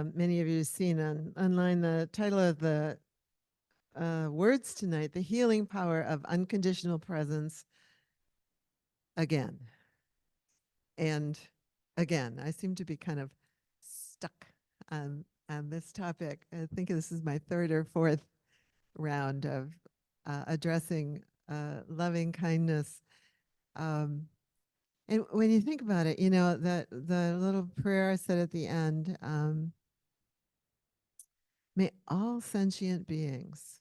Many of you have seen online the title of the words tonight, The Healing Power of Unconditional Presence Again. And again, I seem to be kind of stuck on this topic. I think this is my third or fourth round of addressing loving kindness. And when you think about it, that the little prayer I said at the end, may all sentient beings,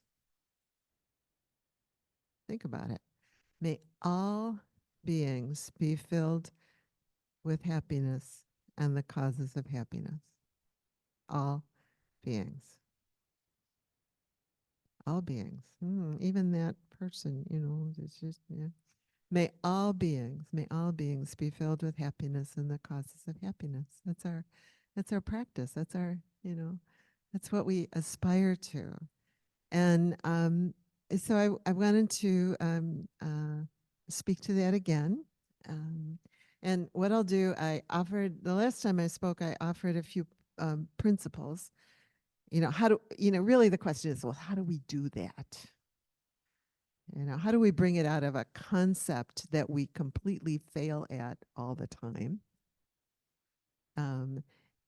think about it, may all beings be filled with happiness and the causes of happiness. All beings. All beings. Even that person, it's just, yeah. May all beings be filled with happiness and the causes of happiness. That's our practice. That's what we aspire to. And so I wanted to speak to that again. And what I'll do, the last time I spoke, I offered a few principles. Really the question is, well, how do we do that? How do we bring it out of a concept that we completely fail at all the time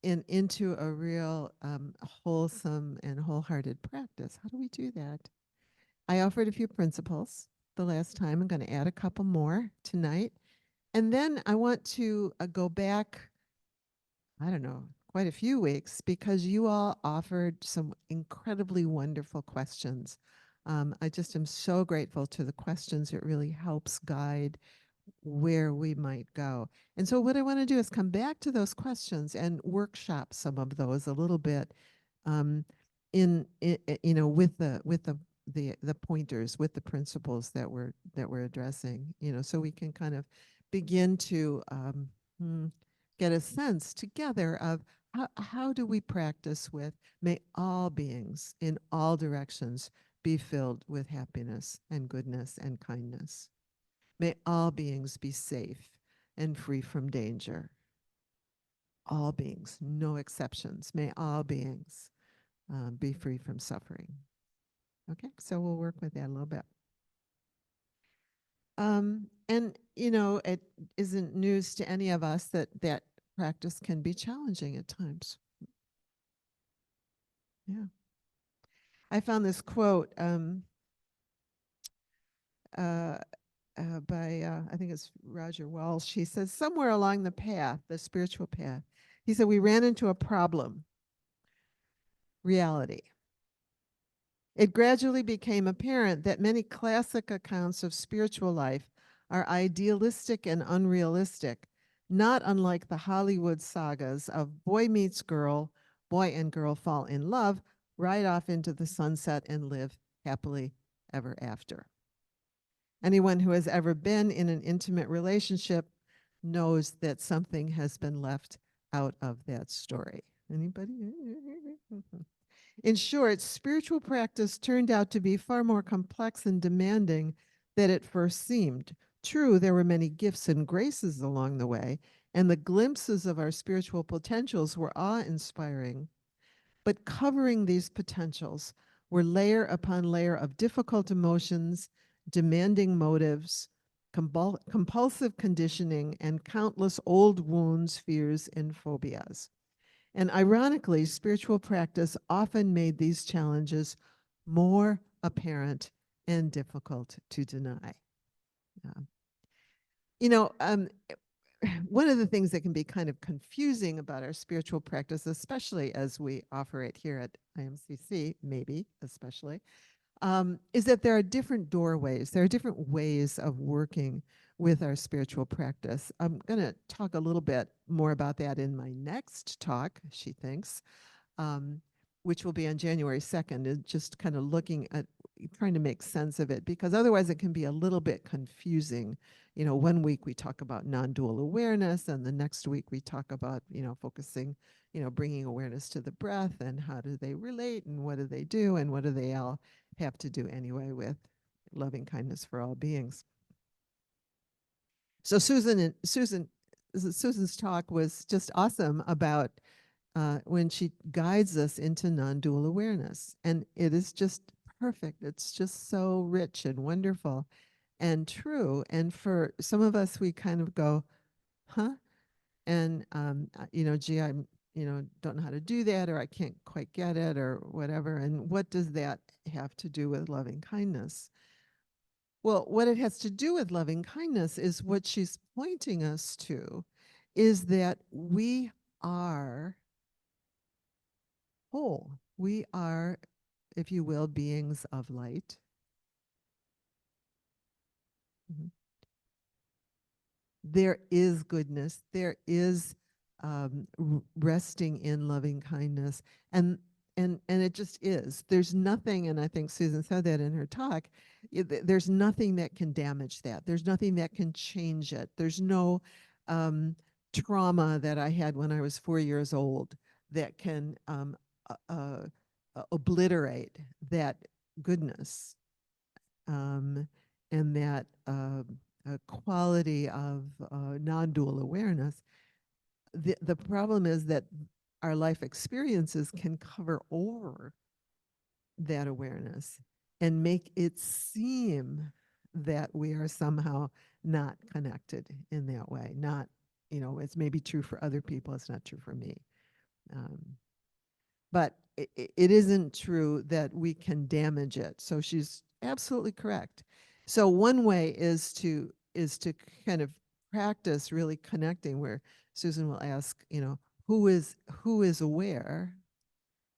into a real wholesome and wholehearted practice? How do we do that? I offered a few principles the last time. I'm going to add a couple more tonight. And then I want to go back, I don't know, quite a few weeks, because you all offered some incredibly wonderful questions. I just am so grateful to the questions. It really helps guide where we might go. And so what I want to do is come back to those questions and workshop some of those a little bit with the pointers, with the principles that we're addressing, so we can kind of begin to get a sense together of how do we practice with may all beings in all directions be filled with happiness and goodness and kindness. May all beings be safe and free from danger. All beings, no exceptions. May all beings be free from suffering. Okay, so we'll work with that a little bit. And, it isn't news to any of us that practice can be challenging at times. Yeah. I found this quote by, I think it's Roger Walsh. He says, somewhere along the path, the spiritual path, he said, we ran into a problem, reality. It gradually became apparent that many classic accounts of spiritual life are idealistic and unrealistic, not unlike the Hollywood sagas of boy meets girl, boy and girl fall in love, ride off into the sunset and live happily ever after. Anyone who has ever been in an intimate relationship knows that something has been left out of that story. Anybody? In short, spiritual practice turned out to be far more complex and demanding than it first seemed. True, there were many gifts and graces along the way, and the glimpses of our spiritual potentials were awe-inspiring. But covering these potentials were layer upon layer of difficult emotions, demanding motives, compulsive conditioning, and countless old wounds, fears, and phobias. And ironically, spiritual practice often made these challenges more apparent and difficult to deny. One of the things that can be kind of confusing about our spiritual practice, especially as we offer it here at IMCC, maybe especially, is that there are different doorways. There are different ways of working with our spiritual practice. I'm going to talk a little bit more about that in my next talk, she thinks, which will be on January 2nd, and just kind of looking at trying to make sense of it, because otherwise it can be a little bit confusing. One week we talk about non-dual awareness, and the next week we talk about, focusing, bringing awareness to the breath, and how do they relate, and what do they do, and what do they all have to do anyway with loving kindness for all beings. So Susan's talk was just awesome about when she guides us into non-dual awareness. And it is just perfect. It's just so rich and wonderful and true. And for some of us, we kind of go, huh? And, gee, don't know how to do that, or I can't quite get it, or whatever. And what does that have to do with loving kindness? Well, what it has to do with loving kindness is what she's pointing us to is that we are whole. We are, if you will, beings of light. Mhm. There is goodness. There is resting in loving kindness, and and it just is. There's nothing, and I think Susan said that in her talk. There's nothing that can damage that. There's nothing that can change it. There's no trauma that I had when I was 4 years old that can uh, uh, obliterate that goodness, um, and that quality of non-dual awareness. The problem is that our life experiences can cover over that awareness and make it seem that we are somehow not connected in that way. Not, it's maybe true for other people, it's not true for me. Um, but it isn't true that we can damage it. So she's absolutely correct. So one way is to kind of practice really connecting, where Susan will ask, who is aware.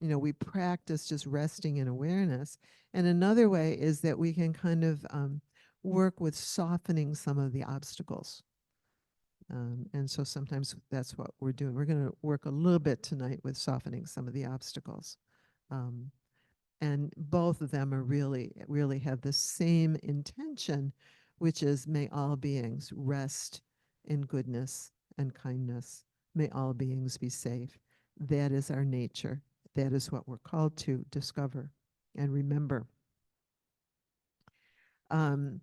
We practice just resting in awareness. And another way is that we can kind of work with softening some of the obstacles. And so sometimes that's what we're doing. We're going to work a little bit tonight with softening some of the obstacles. Um, and both of them are really have the same intention, which is may all beings rest in goodness and kindness. May all beings be safe. That is our nature. That is what we're called to discover and remember. Um,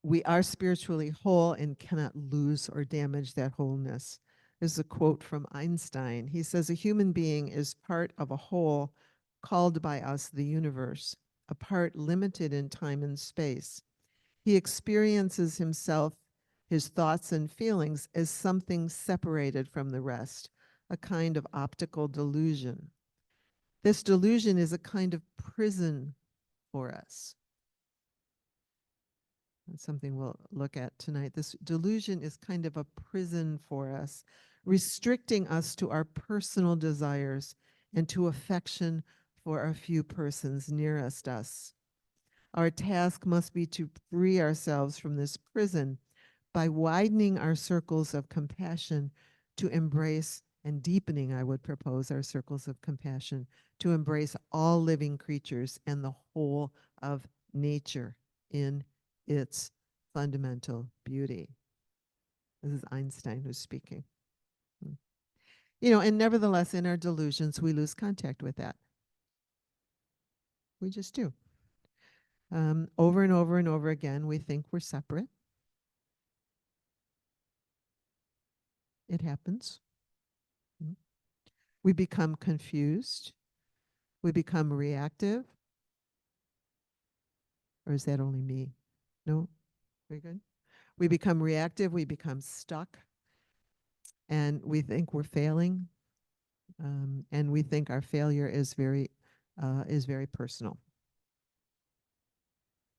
we are spiritually whole and cannot lose or damage that wholeness. There's a quote from Einstein. He says, a human being is part of a whole called by us the universe, a part limited in time and space. He experiences himself, his thoughts and feelings, as something separated from the rest, a kind of optical delusion. This delusion is a kind of prison for us. That's something we'll look at tonight. This delusion is kind of a prison for us, restricting us to our personal desires and to affection for a few persons nearest us. Our task must be to free ourselves from this prison by widening our circles of compassion to embrace and deepening, I would propose, our circles of compassion to embrace all living creatures and the whole of nature in its fundamental beauty. This is Einstein who's speaking. Mm. And nevertheless, in our delusions, we lose contact with that. We just do. Over and over and over again, we think we're separate. It happens. Mm. We become confused. We become reactive. Or is that only me? No? Very good. We become reactive. We become stuck. And we think we're failing. And we think our failure is very personal.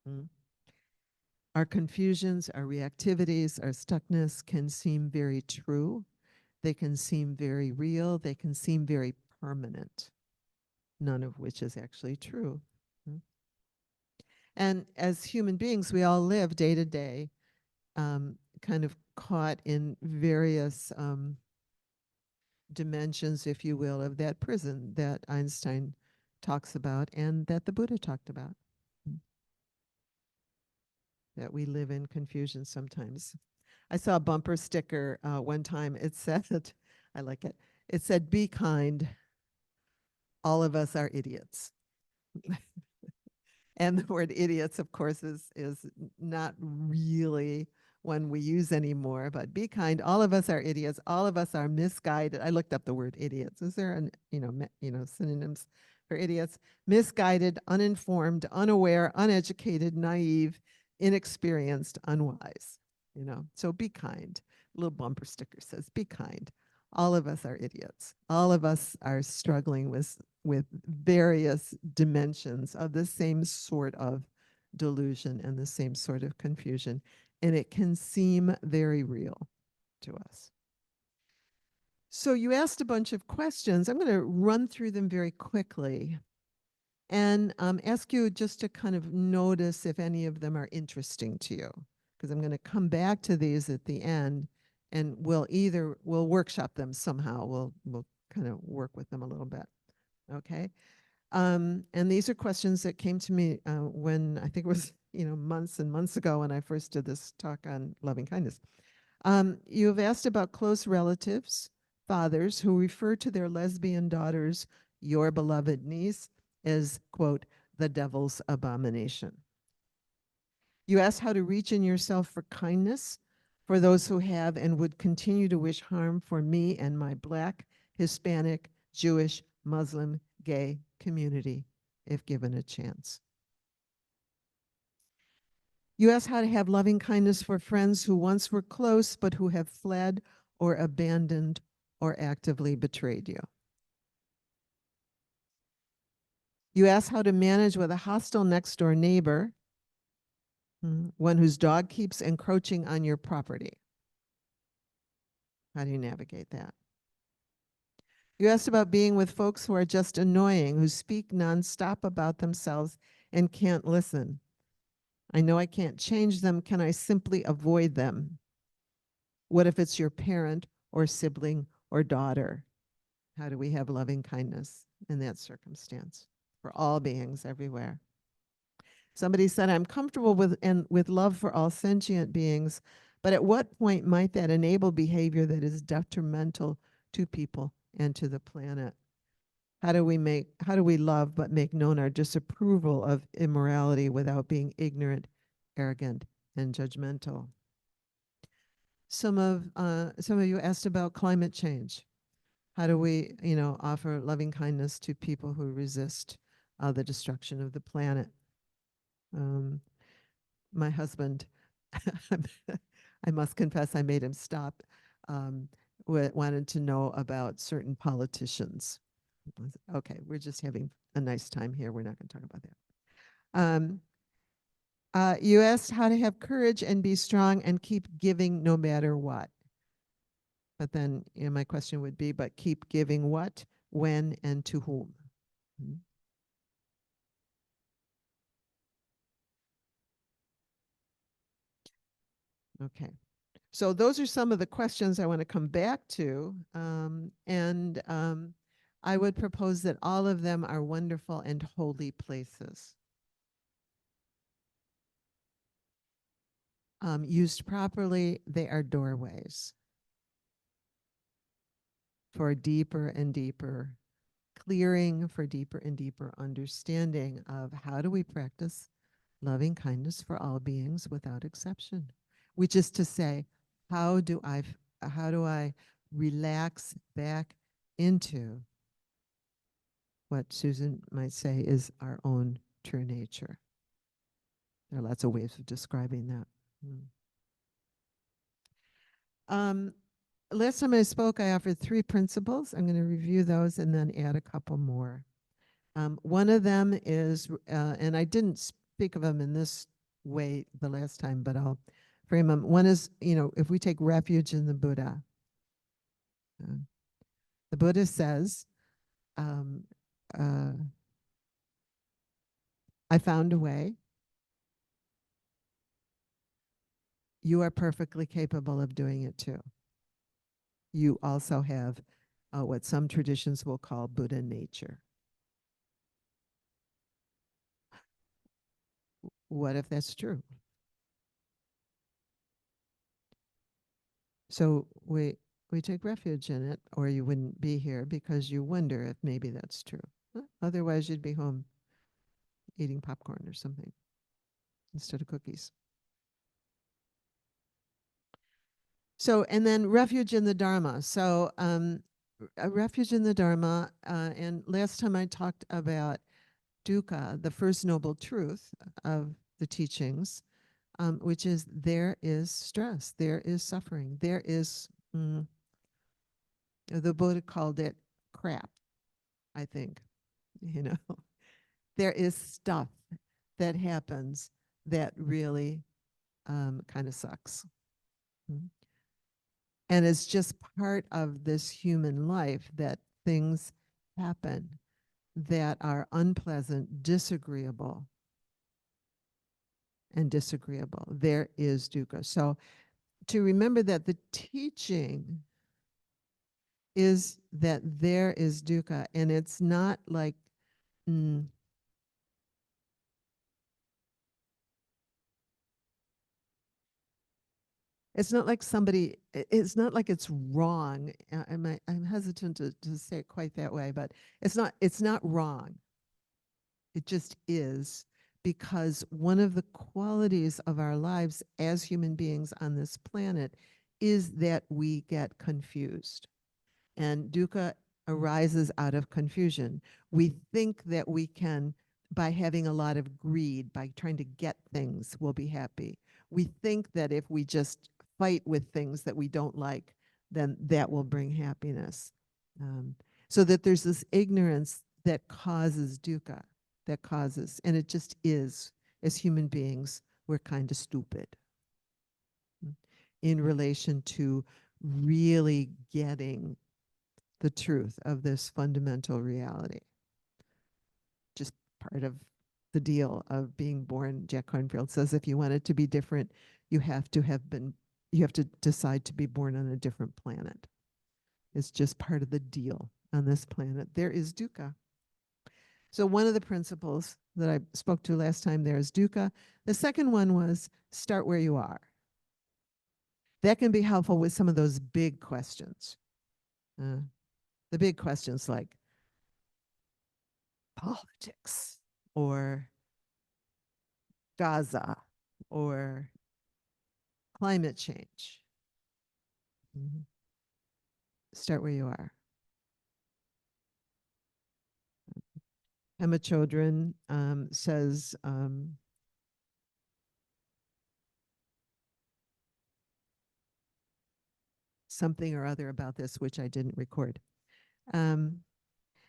Mm. Our confusions, our reactivities, our stuckness can seem very true. They can seem very real. They can seem very permanent, none of which is actually true. Mm. And as human beings, we all live day to day, kind of caught in various dimensions, if you will, of that prison that Einstein talks about and that the Buddha talked about. Mm. That we live in confusion sometimes. I saw a bumper sticker one time. It said, I like it. It said, "Be kind. All of us are idiots." And the word idiots, of course, is not really one we use anymore, but be kind. All of us are idiots. All of us are misguided. I looked up the word idiots. Is there synonyms for idiots? Misguided, uninformed, unaware, uneducated, naive, inexperienced, unwise. So be kind. A little bumper sticker says, be kind. All of us are idiots. All of us are struggling with various dimensions of the same sort of delusion and the same sort of confusion. And it can seem very real to us. So you asked a bunch of questions. I'm going to run through them very quickly and ask you just to kind of notice if any of them are interesting to you, because I'm going to come back to these at the end, and we'll workshop them somehow. We'll kind of work with them a little bit. Okay. And these are questions that came to me when I think it was months and months ago when I first did this talk on loving kindness. You have asked about close relatives, fathers who refer to their lesbian daughters, your beloved niece, as, quote, the devil's abomination. You asked how to reach in yourself for kindness for those who have and would continue to wish harm for me and my Black, Hispanic, Jewish, Muslim, gay community if given a chance. You asked how to have loving kindness for friends who once were close but who have fled or abandoned or actively betrayed you. You asked how to manage with a hostile next door neighbor, one whose dog keeps encroaching on your property. How do you navigate that? You asked about being with folks who are just annoying, who speak nonstop about themselves and can't listen. I know I can't change them. Can I simply avoid them? What if it's your parent or sibling or daughter? How do we have loving kindness in that circumstance for all beings everywhere? Somebody said, I'm comfortable with love for all sentient beings, but at what point might that enable behavior that is detrimental to people and to the planet? How do we love but make known our disapproval of immorality without being ignorant, arrogant, and judgmental? Some of you asked about climate change. How do we, offer loving kindness to people who resist the destruction of the planet? My husband, I must confess, I made him stop. Wanted to know about certain politicians. Okay, we're just having a nice time here. We're not going to talk about that. You asked how to have courage and be strong and keep giving no matter what. But then my question would be, but keep giving what, when, and to whom? Okay. So those are some of the questions I want to come back to. I would propose that all of them are wonderful and holy places. Used properly, they are doorways for deeper and deeper clearing, for deeper and deeper understanding of how do we practice loving kindness for all beings without exception, which is to say, how do I relax back into what Susan might say is our own true nature? There are lots of ways of describing that. Last time I spoke, I offered 3 principles. I'm going to review those and then add a couple more. One of them is, and I didn't speak of them in this way the last time, but I'll frame them. One is, if we take refuge in the Buddha, the Buddha says, I found a way. You are perfectly capable of doing it too. You also have what some traditions will call Buddha nature. What if that's true? So we take refuge in it, or you wouldn't be here because you wonder if maybe that's true. Otherwise, you'd be home eating popcorn or something instead of cookies. So, and then refuge in the Dharma. So, a refuge in the Dharma. And last time I talked about dukkha, the first noble truth of the teachings, which is there is stress, there is suffering, there is, the Buddha called it crap, I think, you know, there is stuff that happens that really kind of sucks. Mm. And it's just part of this human life that things happen that are unpleasant, disagreeable, and disagreeable. There is dukkha. So to remember that the teaching is that there is dukkha, and it's not like, mm, it's not like somebody, it's not like it's wrong. I'm hesitant to say it quite that way, but it's not wrong. It just is, because one of the qualities of our lives as human beings on this planet is that we get confused. And dukkha arises out of confusion. We think that we can, by having a lot of greed, by trying to get things, we'll be happy. We think that if we just fight with things that we don't like, then that will bring happiness. So that there's this ignorance that causes dukkha, that causes, and it just is, as human beings, we're kind of stupid in relation to really getting the truth of this fundamental reality. Just part of the deal of being born. Jack Kornfield says if you want it to be different, you have to decide to be born on a different planet. It's just part of the deal on this planet. There is dukkha. So one of the principles that I spoke to last time there is dukkha. The second one was start where you are. That can be helpful with some of those big questions. The big questions like politics or Gaza or climate change. Mhm. Start where you are. Emma Chodron says, something or other about this, which I didn't record.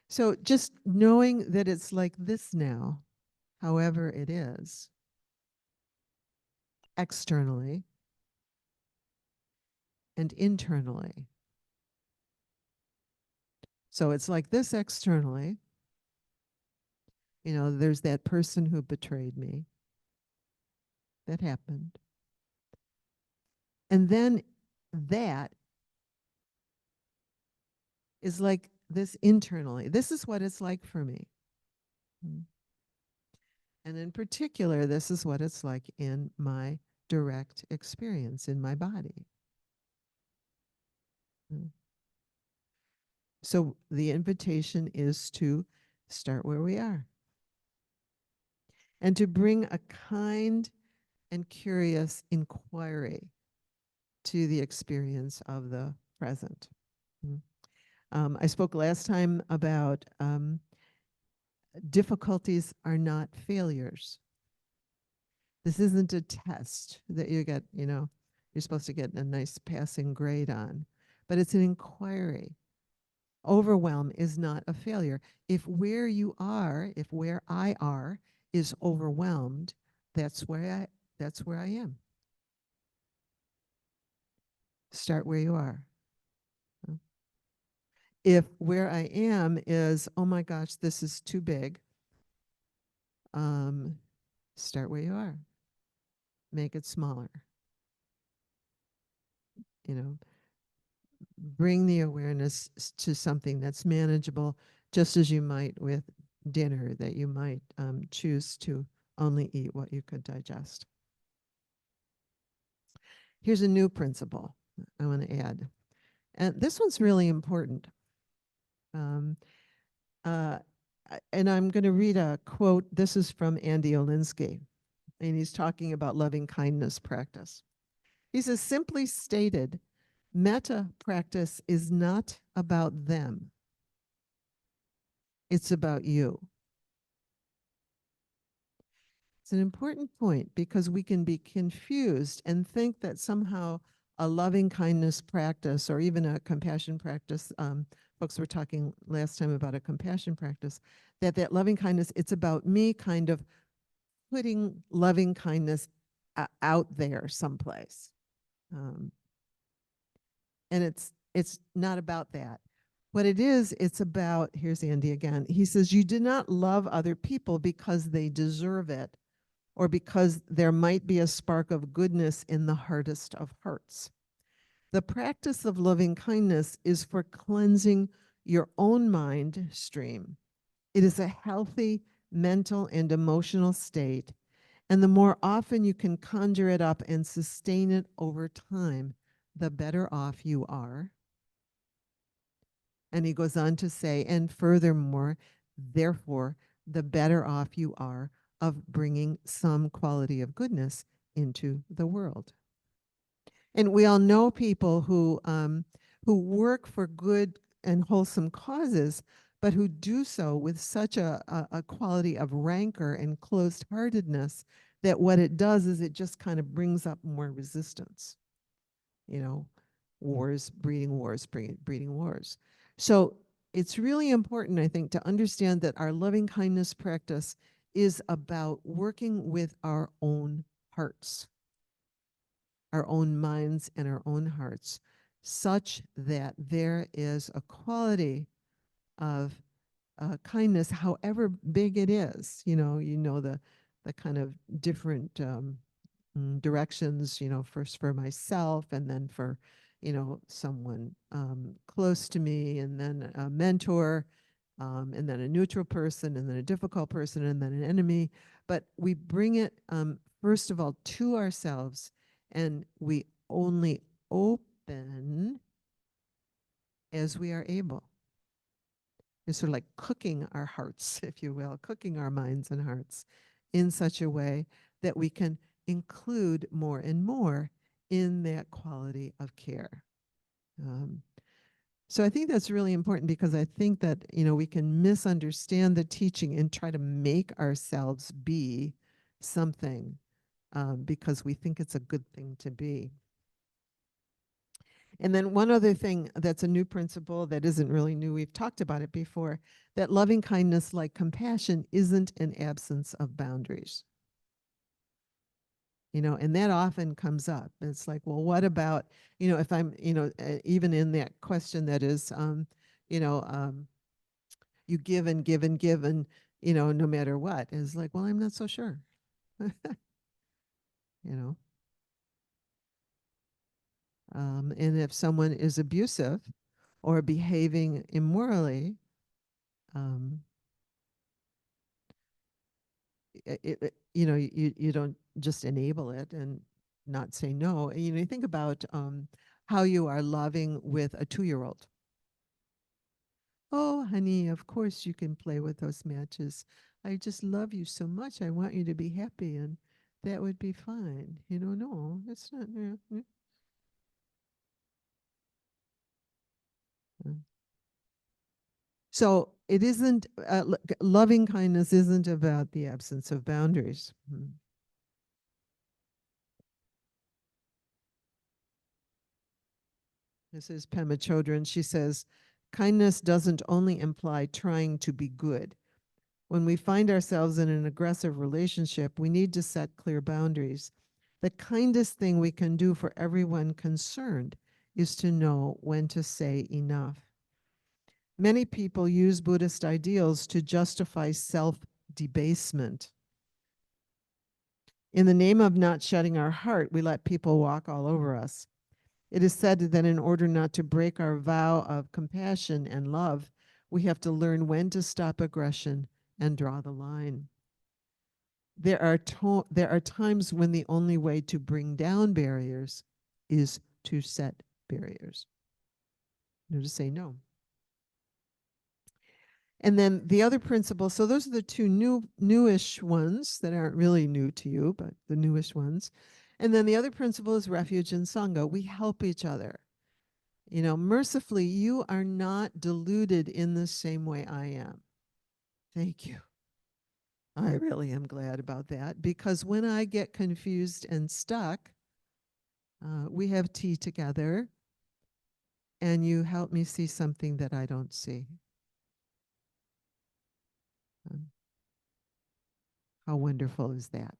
So just knowing that it's like this now, however it is, externally and internally. So it's like this externally. You know, there's that person who betrayed me. That happened. And then that is like this internally. This is what it's like for me. And in particular, this is what it's like in my direct experience in my body. So the invitation is to start where we are and to bring a kind and curious inquiry to the experience of the present. I spoke last time about difficulties are not failures. This isn't a test that you get, you know, you're supposed to get a nice passing grade on, but it's an inquiry. Overwhelm is not a failure. If where you are, if where I are is overwhelmed, that's where I am. Start where you are. If where I am is, oh my gosh, this is too big, start where you are. Make it smaller. You know, bring the awareness to something that's manageable, just as you might with dinner, that you might choose to only eat what you could digest. Here's a new principle I want to add. And this one's really important. Um, uh, and I'm going to read a quote. This is from Andy Olinsky, and he's talking about loving kindness practice. He says, simply stated, Metta practice is not about them. It's about you. It's an important point because we can be confused and think that somehow a loving kindness practice or even a compassion practice, folks were talking last time about a compassion practice, that loving kindness, it's about me kind of putting loving kindness out there someplace. And it's not about that. What it is, it's about, here's Andy again. He says, you do not love other people because they deserve it or because there might be a spark of goodness in the hardest of hearts. The practice of loving kindness is for cleansing your own mind stream. It is a healthy mental and emotional state. And the more often you can conjure it up and sustain it over time, the better off you are. And he goes on to say, and furthermore, therefore, the better off you are of bringing some quality of goodness into the world. And we all know people who work for good and wholesome causes, but who do so with such a quality of rancor and closed-heartedness that what it does is it just kind of brings up more resistance. You know, wars, breeding wars. So it's really important, I think, to understand that our loving kindness practice is about working with our own hearts, our own minds, and our own hearts, such that there is a quality of kindness, however big it is. The kind of different directions, first for myself and then for, someone close to me and then a mentor and then a neutral person and then a difficult person and then an enemy. But we bring it, first of all, to ourselves and we only open as we are able. It's sort of like cooking our hearts, if you will, cooking our minds and hearts in such a way that we can include more and more in that quality of care. So I think that's really important because I think that, we can misunderstand the teaching and try to make ourselves be something because we think it's a good thing to be. And then one other thing that's a new principle that isn't really new, we've talked about it before, that loving kindness, like compassion, isn't an absence of boundaries. And that often comes up. It's like, well, what about, if I'm, even in that question that is, you give and give and give and, no matter what, is like, well, I'm not so sure. you know. And if someone is abusive or behaving immorally, um, you don't just enable it and not say no. You think about how you are loving with a 2-year-old. Oh, honey, of course you can play with those matches. I just love you so much. I want you to be happy, and that would be fine. No, it's not. Yeah. So it isn't, loving kindness isn't about the absence of boundaries. This is Pema Chodron. She says, kindness doesn't only imply trying to be good. When we find ourselves in an aggressive relationship, we need to set clear boundaries. The kindest thing we can do for everyone concerned is to know when to say enough. Many people use Buddhist ideals to justify self-debasement. In the name of not shutting our heart, we let people walk all over us. It is said that in order not to break our vow of compassion and love, we have to learn when to stop aggression and draw the line. There are times when the only way to bring down barriers is to set barriers. To say no. And then the other principle, so those are the two newish ones that aren't really new to you, but the newish ones. And then the other principle is refuge and sangha. We help each other. You know, mercifully, you are not deluded in the same way I am. Thank you. I really am glad about that because when I get confused and stuck, we have tea together and you help me see something that I don't see. Um, how wonderful is that?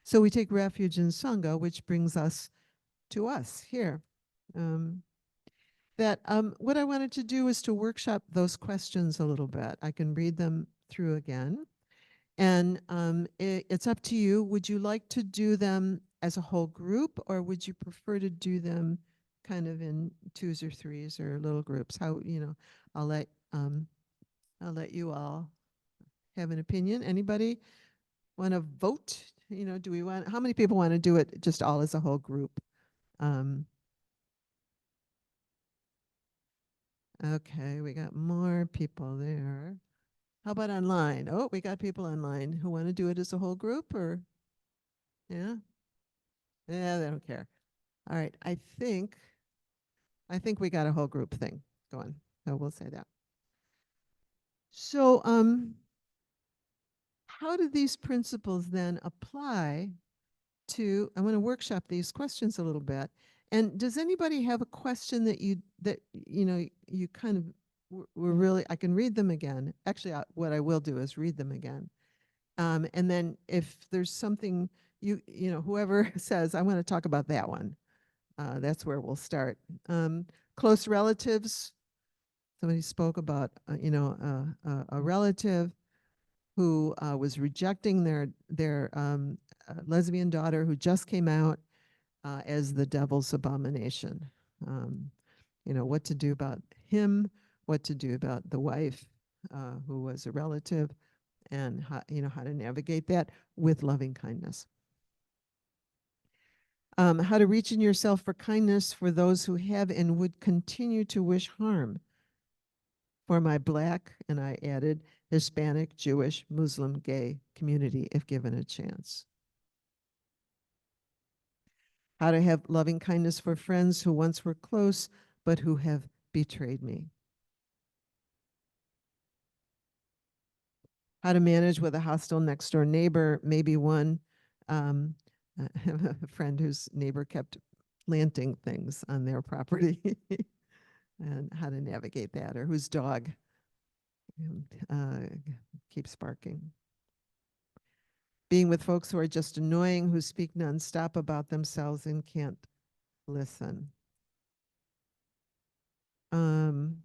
So we take refuge in Sangha, which brings us to us here. Um, what I wanted to do is to workshop those questions a little bit. I can read them through again. And it's up to you. Would you like to do them as a whole group, or would you prefer to do them kind of in twos or threes or little groups? How, you know, I'll let um, I'll let you all have an opinion. Anybody want to vote? You know, do we want? How many people want to do it just all as a whole group? Um, okay, we got more people there. How about online? Oh, we got people online who want to do it as a whole group, or yeah, yeah, they don't care. All right, I think we got a whole group thing going. So we'll say that. So, how do these principles then apply to? I want to workshop these questions a little bit. And does anybody have a question that you know you kind of were really? I can read them again. Actually, what I will do is read them again. And then if there's something you know whoever says I want to talk about that one, that's where we'll start. Close relatives. Somebody spoke about a relative who was rejecting their lesbian daughter who just came out as the devil's abomination. Um, you know what to do about him, what to do about the wife who was a relative, and how to navigate that with loving kindness. How to reach in yourself for kindness for those who have and would continue to wish harm. For my Black, and I added Hispanic, Jewish, Muslim, gay community if given a chance. How to have loving kindness for friends who once were close but who have betrayed me. How to manage with a hostile next door neighbor, maybe one. Um, I have a friend whose neighbor kept planting things on their property and how to navigate that, or whose dog uh, keeps barking. Being with folks who are just annoying, who speak nonstop about themselves and can't listen. Um,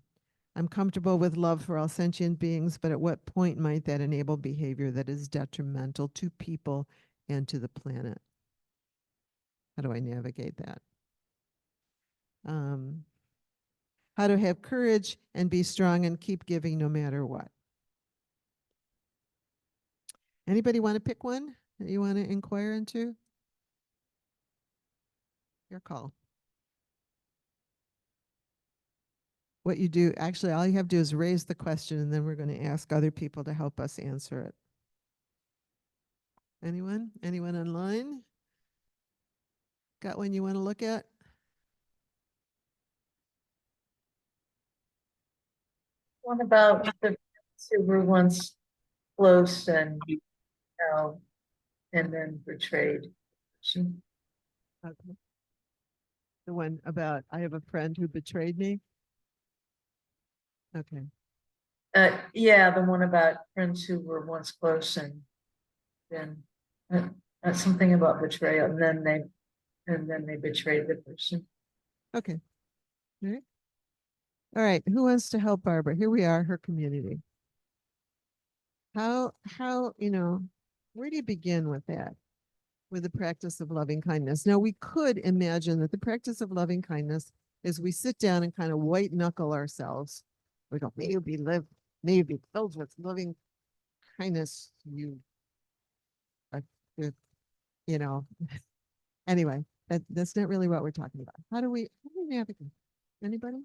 I'm comfortable with love for all sentient beings, but at what point might that enable behavior that is detrimental to people and to the planet? How do I navigate that? Um, how to have courage and be strong and keep giving no matter what. Anybody want to pick one that you want to inquire into? Your call. What you do, actually, all you have to do is raise the question and then we're going to ask other people to help us answer it. Anyone? Anyone online? Got one you want to look at? What about the friends who were once close and now and then betrayed? Okay. The one about I have a friend who betrayed me. Okay. Yeah, the one about friends who were once close and then something about betrayal, and then they betrayed the person. Okay. All right. All right. Who wants to help Barbara? Here we are, her community. How, where do you begin with that? With the practice of loving kindness. Now we could imagine that the practice of loving kindness is we sit down and kind of white knuckle ourselves. We go, may you be filled with loving kindness, you are good, you know. Anyway, that's not really what we're talking about. How do we navigate? Anybody?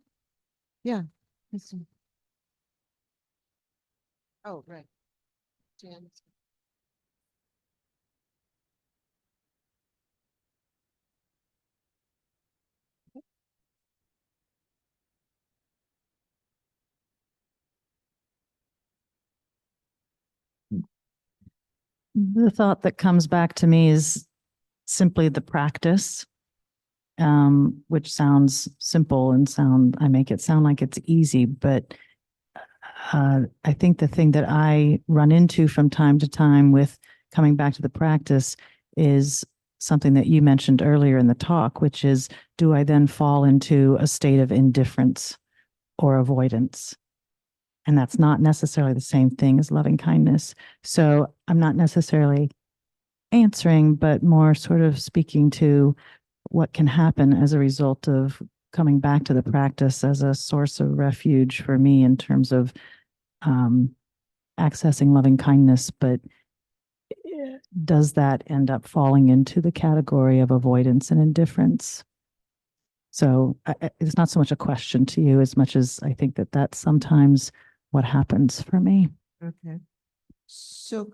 Yeah. Oh, right. Jan. The thought that comes back to me is simply the practice, which sounds simple and I make it sound like it's easy, but I think the thing that I run into from time to time with coming back to the practice is something that you mentioned earlier in the talk, which is, do I then fall into a state of indifference or avoidance? And that's not necessarily the same thing as loving kindness. So I'm not necessarily answering, but more sort of speaking to what can happen as a result of coming back to the practice as a source of refuge for me in terms of accessing loving kindness. But does that end up falling into the category of avoidance and indifference? So it's not so much a question to you as much as I think that that's sometimes what happens for me. Okay. So,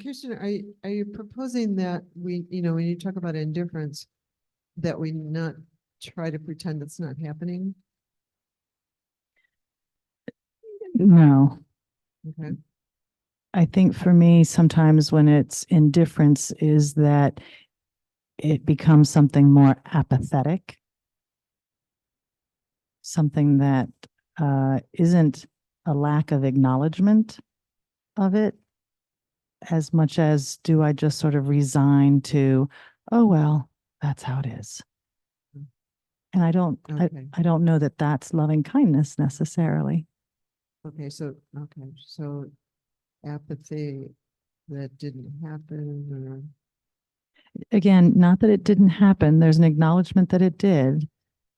Kirsten, are you proposing that we, when you talk about indifference, that we not try to pretend it's not happening? No. Okay. I think for me, sometimes when it's indifference is that it becomes something more apathetic, something that isn't a lack of acknowledgement of it, as much as do I just sort of resign to, oh, well, that's how it is. And I don't, Okay. I don't know that that's loving kindness necessarily. Okay. So apathy that didn't happen, Again, not that it didn't happen. There's an acknowledgement that it did.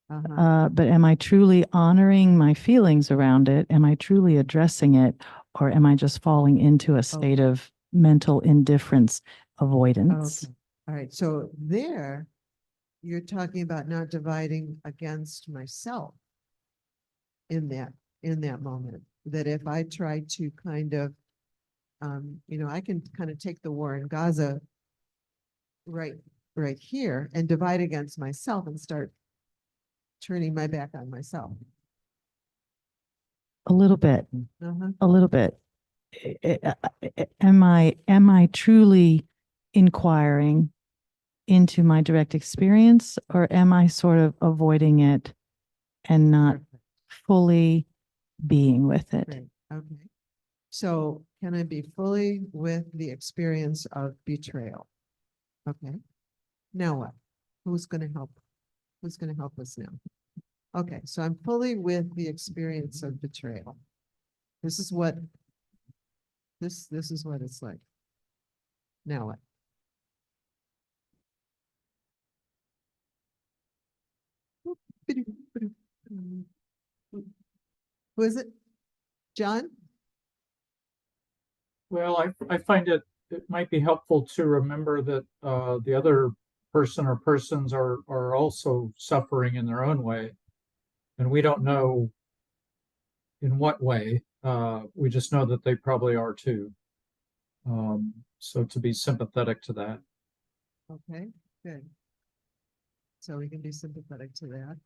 But am I truly honoring my feelings around it? Am I truly addressing it? Or am I just falling into a state of mental indifference, avoidance? Okay. All right. So there, you're talking about not dividing against myself in that moment. That if I try to kind of, I can kind of take the war in Gaza right here and divide against myself and start turning my back on myself. A little bit, Uh-huh. a little bit. Am I truly inquiring into my direct experience, or am I sort of avoiding it and not Perfect. fully being with it? Great. Okay. So can I be fully with the experience of betrayal? Okay. Now what? Who's going to help? Who's going to help us now? Okay. So I'm fully with the experience of betrayal. This is what this is what it's like. Now what? Who is it? John? Well, I find it might be helpful to remember that the other person or persons are also suffering in their own way, and we don't know in what way. We just know that they probably are too. So to be sympathetic to that. Okay, good. So we can be sympathetic to that.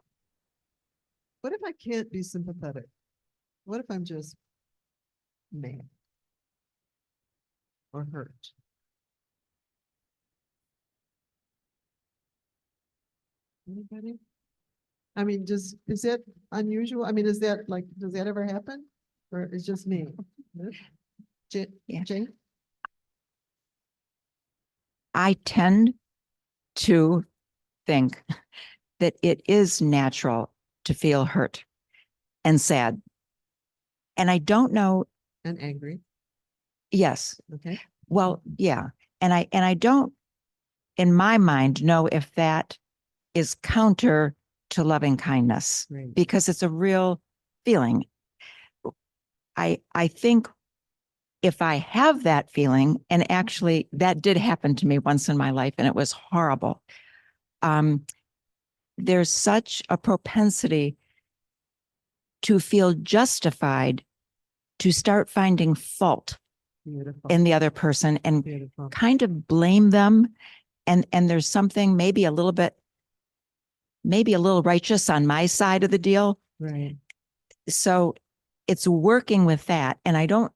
What if I can't be sympathetic? What if I'm just mad or hurt? Anybody? I mean, is that unusual? I mean, is that like, does that ever happen? Or it's just me? Yeah. Jane? I tend to think that it is natural to feel hurt and sad. And I don't know. And angry. Yes. Okay. Well, yeah. And I don't, in my mind, know if that is counter to loving kindness, Great. because it's a real feeling. I think if I have that feeling, and actually that did happen to me once in my life and it was horrible. There's such a propensity to feel justified to start finding fault Beautiful. in the other person and Beautiful. kind of blame them. And there's something maybe a little righteous on my side of the deal. Right. So it's working with that. And I don't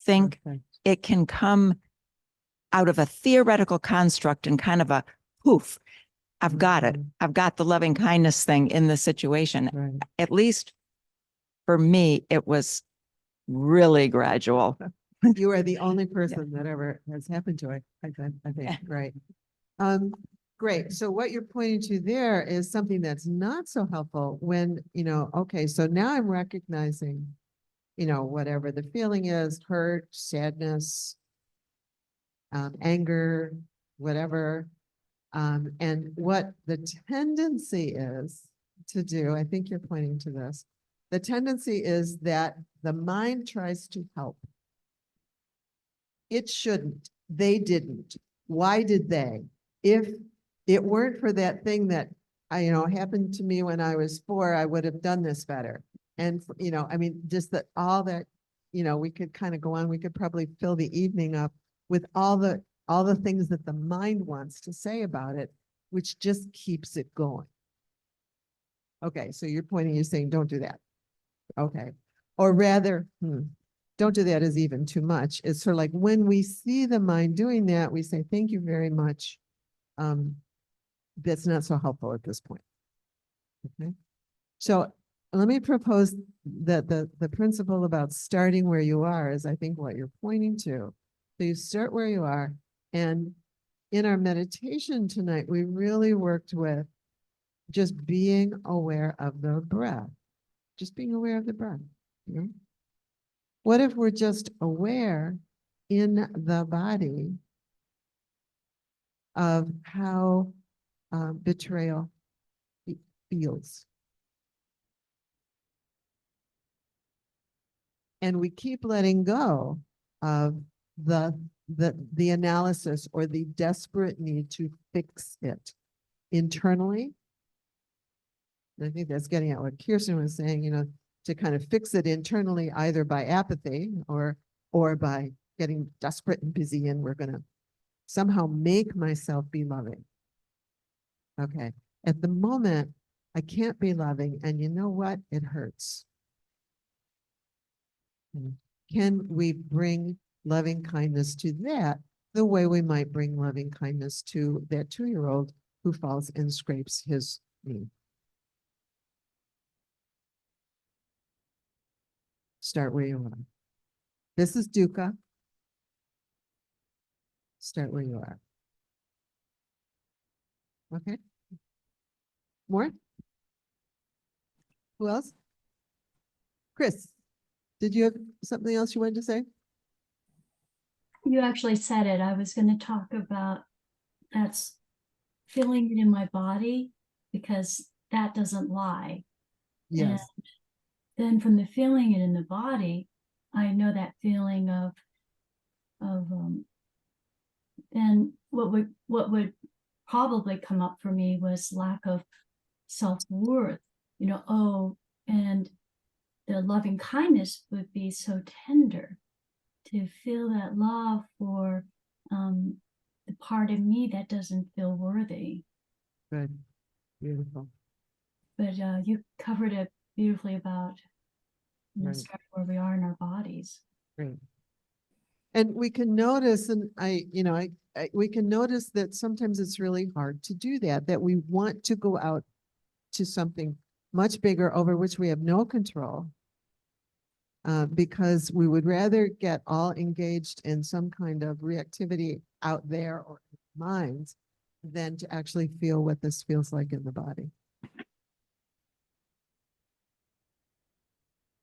think Perfect. it can come out of a theoretical construct and kind of a poof, I've got it. Mhm. I've got the loving kindness thing in this situation. Right. At least for me, it was really gradual. You are the only person that ever has happened to it. I think, right. Great. So what you're pointing to there is something that's not so helpful when, okay, so now I'm recognizing, whatever the feeling is, hurt, sadness, anger, whatever. And what the tendency is to do, I think you're pointing to this. The tendency is that the mind tries to help. It shouldn't. They didn't. Why did they? If it weren't for that thing that happened to me when I was 4, I would have done this better. And, I mean, just that all that, we could kind of go on. We could probably fill the evening up with all the things that the mind wants to say about it, which just keeps it going. Okay, so you're saying, don't do that. Okay. Or rather, don't do that is even too much. It's sort of like when we see the mind doing that, we say, thank you very much. That's not so helpful at this point. Okay. So let me propose that the principle about starting where you are is, I think, what you're pointing to. So you start where you are. And in our meditation tonight, we really worked with just being aware of the breath, just being aware of the breath. What if we're just aware in the body of how betrayal feels? And we keep letting go of the analysis or the desperate need to fix it internally. And I think that's getting at what Kirsten was saying, to kind of fix it internally, either by apathy or by getting desperate and busy, and we're going to somehow make myself be loving. Okay. At the moment, I can't be loving, and you know what? It hurts. Can we bring loving kindness to that the way we might bring loving kindness to that 2-year-old who falls and scrapes his knee? Start where you are. This is dukkha. Start where you are. Okay. More? Who else? Chris, did you have something else you wanted to say? You actually said it. I was going to talk about that's feeling it in my body, because that doesn't lie. Yes. And then from the feeling it in the body, I know that feeling of then what would probably come up for me was lack of self-worth, and the loving kindness would be so tender to feel that love for the part of me that doesn't feel worthy. Good. Beautiful. But you covered it beautifully about Right. start where we are in our bodies. Great. And we can notice, and we can notice that sometimes it's really hard to do that we want to go out to something much bigger over which we have no control, because we would rather get all engaged in some kind of reactivity out there or in our minds than to actually feel what this feels like in the body.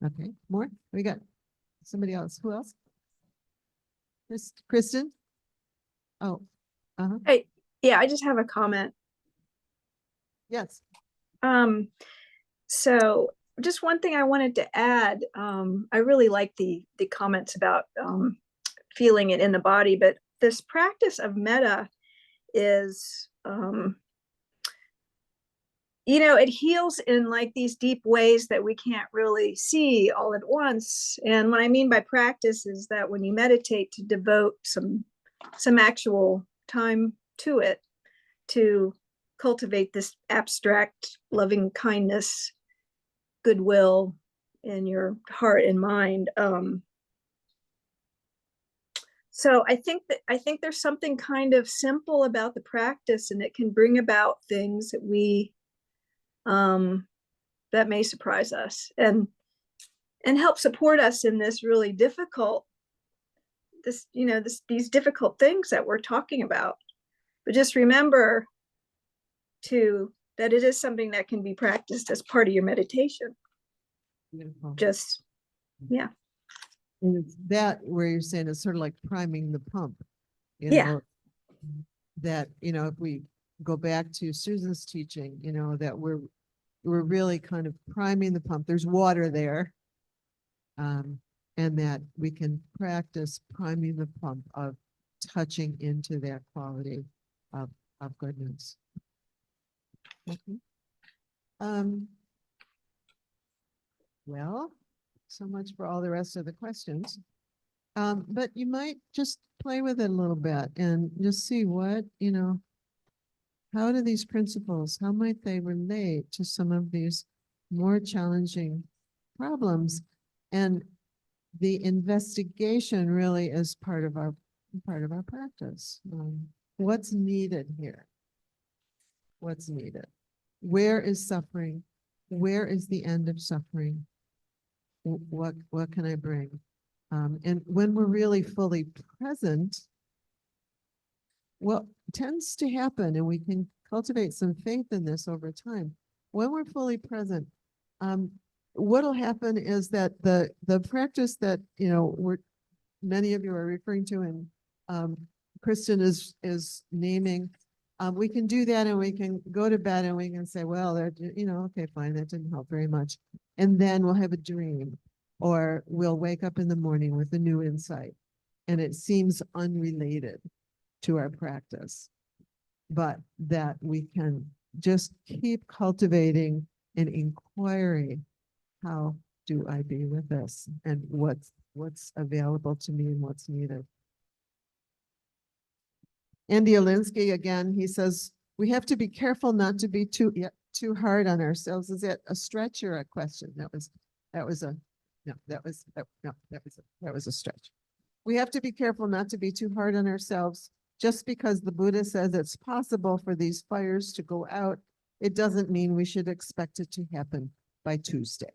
Okay, more? We got somebody else. Who else? Kristen? Oh, Hey, yeah, I just have a comment. yes. So just one thing I wanted to add. I really like the comments about feeling it in the body, but this practice of metta is it heals in like these deep ways that we can't really see all at once. And what I mean by practice is that when you meditate, to devote some actual time to it, to cultivate this abstract loving kindness, goodwill in your heart and mind. So I think there's something kind of simple about the practice, and it can bring about things that we that may surprise us and help support us in this really difficult these difficult things that we're talking about. But just remember that it is something that can be practiced as part of your meditation. Beautiful. Just yeah. And it's that where you're saying it's sort of like priming the pump, you Yeah. know, that, if we go back to Susan's teaching, that we're really kind of priming the pump. There's water there. And that we can practice priming the pump of touching into that quality of goodness. Okay. Well, so much for all the rest of the questions. But you might just play with it a little bit and just see what, how do these principles, how might they relate to some of these more challenging problems? And the investigation really is part of our practice. What's needed here? What's needed? Where is suffering? Where is the end of suffering? What can I bring? And when we're really fully present, what tends to happen, and we can cultivate some faith in this over time, when we're fully present, what'll happen is that the practice that many of you are referring to and Kristen is naming, we can do that and we can go to bed and we can say, well, okay, fine, that didn't help very much. And then we'll have a dream, or we'll wake up in the morning with a new insight, and it seems unrelated to our practice, but that we can just keep cultivating and inquiring, how do I be with this, and what's available to me and what's needed. Andy Olinsky, again, he says, we have to be careful not to be too hard on ourselves. Is that a stretch or a question? That was a stretch. We have to be careful not to be too hard on ourselves. Just because the Buddha says it's possible for these fires to go out, it doesn't mean we should expect it to happen by Tuesday.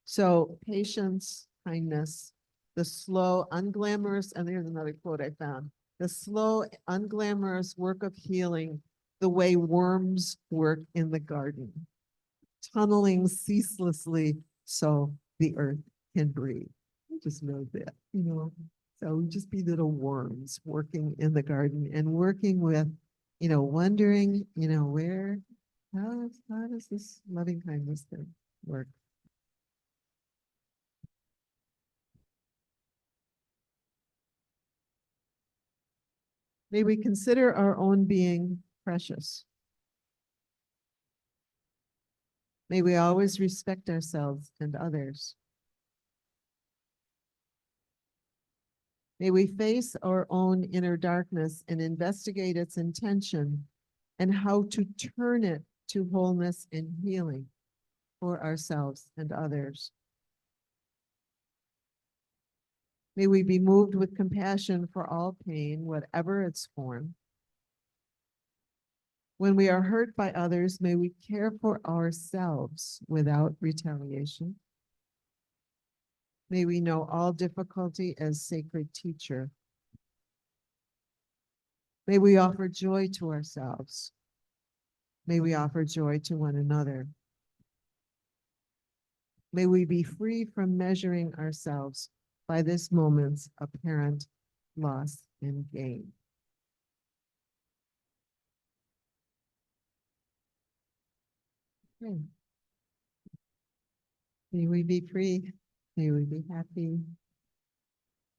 So patience, kindness, the slow, unglamorous, and there's another quote I found, the slow, unglamorous work of healing, the way worms work in the garden, tunneling ceaselessly so the earth can breathe. Just know that, so just be little worms working in the garden and working with, wondering, how does this loving kindness thing work? May we consider our own being precious. May we always respect ourselves and others. May we face our own inner darkness and investigate its intention and how to turn it to wholeness and healing for ourselves and others. May we be moved with compassion for all pain, whatever its form. When we are hurt by others, may we care for ourselves without retaliation. May we know all difficulty as sacred teacher. May we offer joy to ourselves. May we offer joy to one another. May we be free from measuring ourselves by this moment's apparent loss and gain. Okay. May we be free. May we be happy.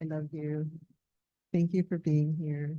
I love you. Thank you for being here.